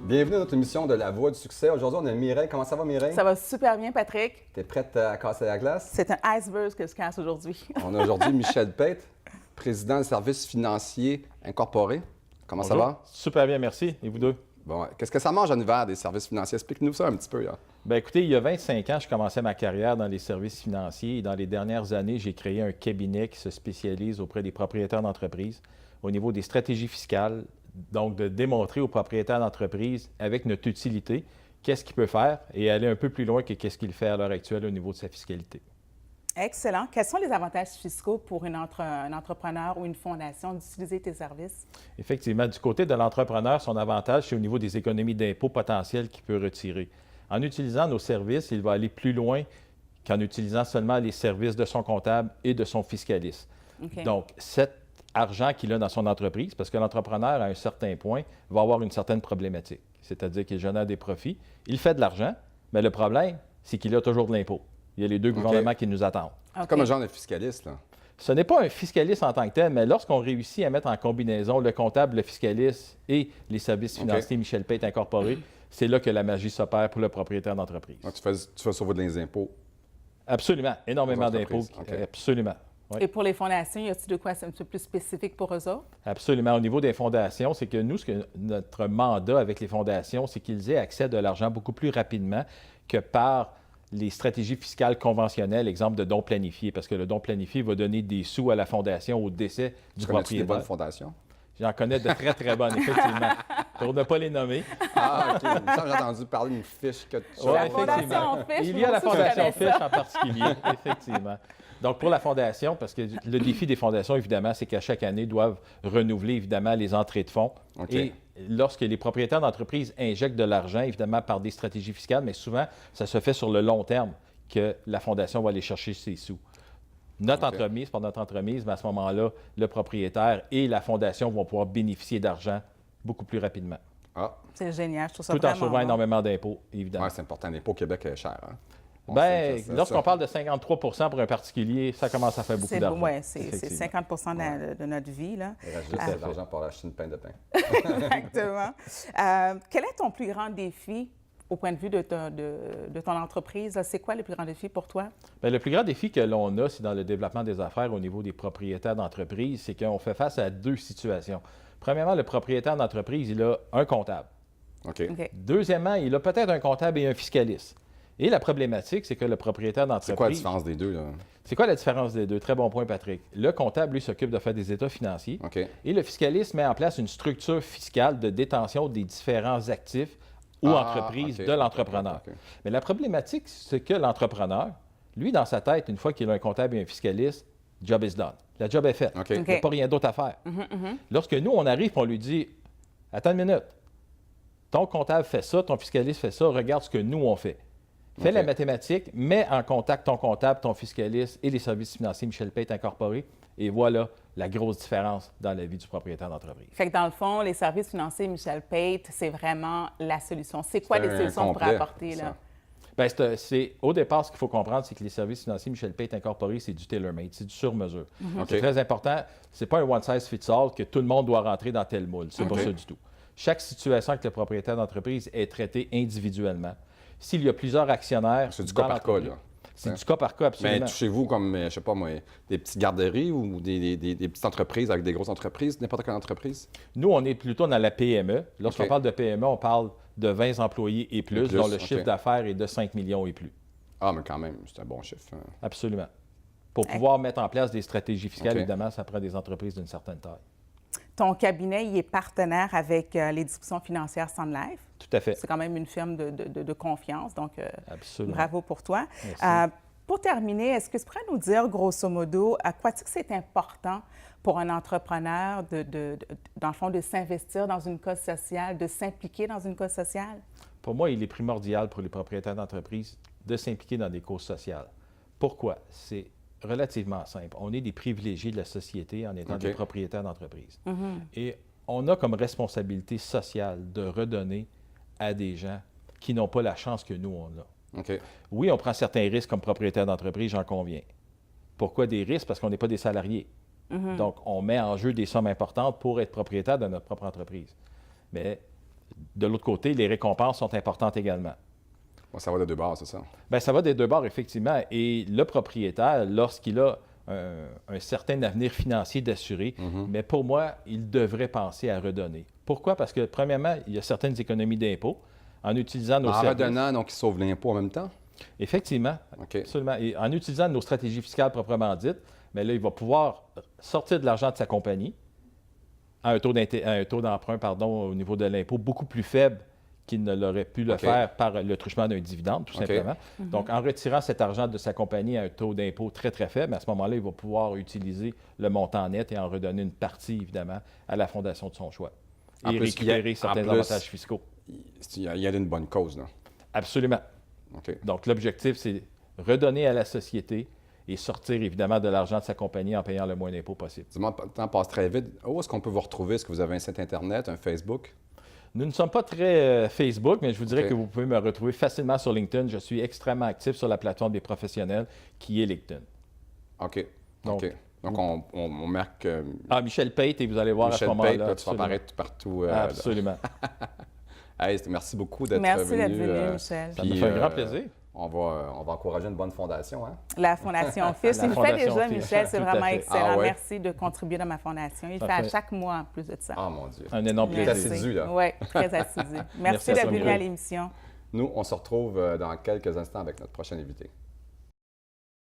Bienvenue à notre émission de La Voix du succès. Aujourd'hui, on a Mireille. Comment ça va, Mireille? Ça va super bien, Patrick. T'es prête à casser la glace? C'est un iceberg que je casse aujourd'hui. On a aujourd'hui Michel Pate, président des services financiers incorporés. Comment Bonjour. ça va? Super bien, merci. Et vous deux? Bon, qu'est-ce que ça mange en hiver des services financiers? Explique-nous ça un petit peu. Là. Bien, écoutez, il y a 25 ans, je commençais ma carrière dans les services financiers et dans les dernières années, j'ai créé un cabinet qui se spécialise auprès des propriétaires d'entreprises au niveau des stratégies fiscales, donc de démontrer aux propriétaires d'entreprises avec notre utilité qu'est-ce qu'il peut faire et aller un peu plus loin que qu'est-ce qu'il fait à l'heure actuelle au niveau de sa fiscalité. Excellent. Quels sont les avantages fiscaux pour un entrepreneur ou une fondation d'utiliser tes services? Effectivement, du côté de l'entrepreneur, son avantage, c'est au niveau des économies d'impôts potentielles qu'il peut retirer. En utilisant nos services, il va aller plus loin qu'en utilisant seulement les services de son comptable et de son fiscaliste. Okay. Donc, cet argent qu'il a dans son entreprise, parce que l'entrepreneur, à un certain point, va avoir une certaine problématique. C'est-à-dire qu'il génère des profits, il fait de l'argent, mais le problème, c'est qu'il a toujours de l'impôt. Il y a les deux gouvernements qui nous attendent. C'est comme un genre de fiscaliste, là. Ce n'est pas un fiscaliste en tant que tel, mais lorsqu'on réussit à mettre en combinaison le comptable, le fiscaliste et les services financiers Michel Pate Incorporé, c'est là que la magie s'opère pour le propriétaire d'entreprise. Donc, tu fais sauver des impôts. Absolument. Énormément d'impôts. Okay. Absolument. Oui. Et pour les fondations, y a-t-il de quoi c'est un petit peu plus spécifique pour eux autres? Absolument. Au niveau des fondations, c'est que nous, notre mandat avec les fondations, c'est qu'ils aient accès à l'argent beaucoup plus rapidement que par les stratégies fiscales conventionnelles, exemple de dons planifiés, parce que le don planifié va donner des sous à la fondation au décès du propriétaire. Des bonnes fondations? J'en connais de très, très bonnes, effectivement. Pour ne pas les nommer. Ah, OK. J'ai entendu parler d'une fiche que tu Oui, La Fondation Fish, il y a la moi aussi, Fondation je connais Fish en particulier, effectivement. Donc, pour la Fondation, parce que le défi des fondations, évidemment, c'est qu'à chaque année, doivent renouveler, évidemment, les entrées de fonds. Okay. Et lorsque les propriétaires d'entreprises injectent de l'argent, évidemment, par des stratégies fiscales, mais souvent, ça se fait sur le long terme que la Fondation va aller chercher ses sous. Notre entremise, par notre entremise, mais à ce moment-là, le propriétaire et la Fondation vont pouvoir bénéficier d'argent beaucoup plus rapidement. Ah. C'est génial, je trouve ça Tout en vraiment sauvant bon. énormément d'impôts, évidemment. Oui, c'est important. L'impôt au Québec est cher. Hein? Bien, lorsqu'on parle de 53 pour un particulier, ça commence à faire beaucoup d'argent. Oui, c'est 50 de notre vie. Là. Il reste juste de l'argent pour acheter une pain de pain. Exactement. Quel est ton plus grand défi au point de vue de ton entreprise? C'est quoi le plus grand défi pour toi? Bien, le plus grand défi que l'on a, c'est dans le développement des affaires au niveau des propriétaires d'entreprise, c'est qu'on fait face à deux situations. Premièrement, le propriétaire d'entreprise, il a un comptable. OK. Deuxièmement, il a peut-être un comptable et un fiscaliste. Et la problématique, c'est que le propriétaire d'entreprise... C'est quoi la différence des deux, là? C'est quoi la différence des deux? Très bon point, Patrick. Le comptable, lui, s'occupe de faire des états financiers. OK. Et le fiscaliste met en place une structure fiscale de détention des différents actifs ou entreprises de l'entrepreneur. OK. Mais la problématique, c'est que l'entrepreneur, lui, dans sa tête, une fois qu'il a un comptable et un fiscaliste, job is done. La job est faite. OK. Il n'y a pas rien d'autre à faire. Lorsque nous, on arrive et on lui dit « Attends une minute, ton comptable fait ça, ton fiscaliste fait ça, regarde ce que nous, on fait. » Fais la mathématique, mets en contact ton comptable, ton fiscaliste et les services financiers Michel Pate Incorporé, et voilà la grosse différence dans la vie du propriétaire d'entreprise. Fait que dans le fond, les services financiers Michel Pate, c'est vraiment la solution. C'est quoi les solutions que tu pourrais apporter, là? Bien, au départ, ce qu'il faut comprendre, c'est que les services financiers Michel Pate Incorporé, c'est du tailor-made, c'est du sur-mesure. C'est très important. C'est pas un one-size-fits-all que tout le monde doit rentrer dans tel moule. C'est pas ça du tout. Chaque situation avec le propriétaire d'entreprise est traitée individuellement. S'il y a plusieurs actionnaires... C'est du cas par cas, là. C'est du cas par cas, absolument. Mais chez vous, comme, je sais pas moi, des petites garderies ou des petites entreprises avec des grosses entreprises, n'importe quelle entreprise? Nous, on est plutôt dans la PME. Lorsqu'on parle de PME, on parle de 20 employés et plus, dont le chiffre d'affaires est de 5 millions et plus. Ah, mais quand même, c'est un bon chiffre. Hein. Absolument. Pour pouvoir mettre en place des stratégies fiscales, évidemment, ça prend des entreprises d'une certaine taille. Ton cabinet, il est partenaire avec les discussions financières Sun Life. Tout à fait. C'est quand même une firme de confiance, donc Absolument. bravo pour toi. Merci. Pour terminer, est-ce que tu pourrais nous dire, grosso modo, à quoi est-ce que c'est important pour un entrepreneur, dans le fond, de s'investir dans une cause sociale, de s'impliquer dans une cause sociale? Pour moi, il est primordial pour les propriétaires d'entreprise de s'impliquer dans des causes sociales. Pourquoi? C'est relativement simple. On est des privilégiés de la société en étant des propriétaires d'entreprise. Et on a comme responsabilité sociale de redonner à des gens qui n'ont pas la chance que nous, on a. Oui, on prend certains risques comme propriétaire d'entreprise, j'en conviens. Pourquoi des risques? Parce qu'on n'est pas des salariés. Donc, on met en jeu des sommes importantes pour être propriétaire de notre propre entreprise. Mais de l'autre côté, les récompenses sont importantes également. Bon, ça va de deux bords, c'est ça? Bien, ça va des deux bords, effectivement. Et le propriétaire, lorsqu'il a un certain avenir financier d'assuré, mais pour moi, il devrait penser à redonner. Pourquoi? Parce que, premièrement, il y a certaines économies d'impôts en utilisant nos services. En redonnant, donc, il sauve l'impôt en même temps? Effectivement, absolument. Et en utilisant nos stratégies fiscales proprement dites, bien là, il va pouvoir sortir de l'argent de sa compagnie à un taux d'emprunt au niveau de l'impôt beaucoup plus faible qu'il ne l'aurait pu le faire par le truchement d'un dividende, tout simplement. Donc, en retirant cet argent de sa compagnie à un taux d'impôt très, très faible, à ce moment-là, il va pouvoir utiliser le montant net et en redonner une partie, évidemment, à la fondation de son choix. Et récupérer certains avantages fiscaux. Il y a une bonne cause, là. Absolument. Donc, l'objectif, c'est redonner à la société et sortir, évidemment, de l'argent de sa compagnie en payant le moins d'impôts possible. Le temps passe très vite. Où est-ce qu'on peut vous retrouver? Est-ce que vous avez un site Internet, un Facebook? Nous ne sommes pas très Facebook, mais je vous dirais que vous pouvez me retrouver facilement sur LinkedIn. Je suis extrêmement actif sur la plateforme des professionnels qui est LinkedIn. OK. Donc, on marque... Michel Pate, et vous allez voir Michel à ce moment-là. Pate, tu vas apparaître partout. Absolument. Hey, merci beaucoup d'être venu. Merci d'être venu, Michel. Ça me fait un grand plaisir. On va encourager une bonne fondation, hein? La Fondation Fils. Il le fait déjà, Michel. C'est vraiment excellent. Ah, ouais. Merci de contribuer dans ma fondation. Il le fait à chaque mois en plus de ça. Ah, mon Dieu. Un énorme plaisir. Très assidu, là. Oui, très assidu. Merci d'être venu à l'émission. Nous, on se retrouve dans quelques instants avec notre prochain invité.